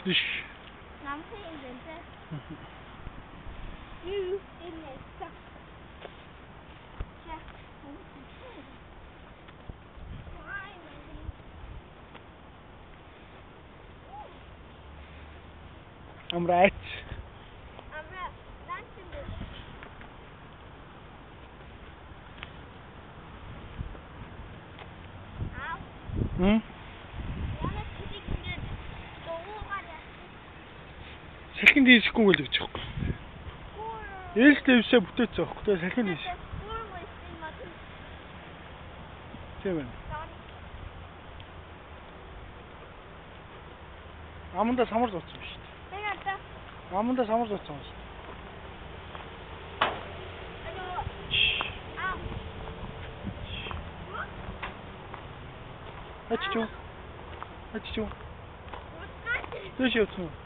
Иш. Намхи юм дээ. Юу энэ са. Амраач. Амраа лантин. Салхин дийсэхгүй л гэж байгаа. Ээлжтэй өвсөө бүтээц байгаа. Тэгээ салхин дийс. Тийм ээ. Аманда самар зооцсон шүү дээ. Аманда самар зооцсон шүү дээ. Аччуу. Аччуу. Дэш явсан.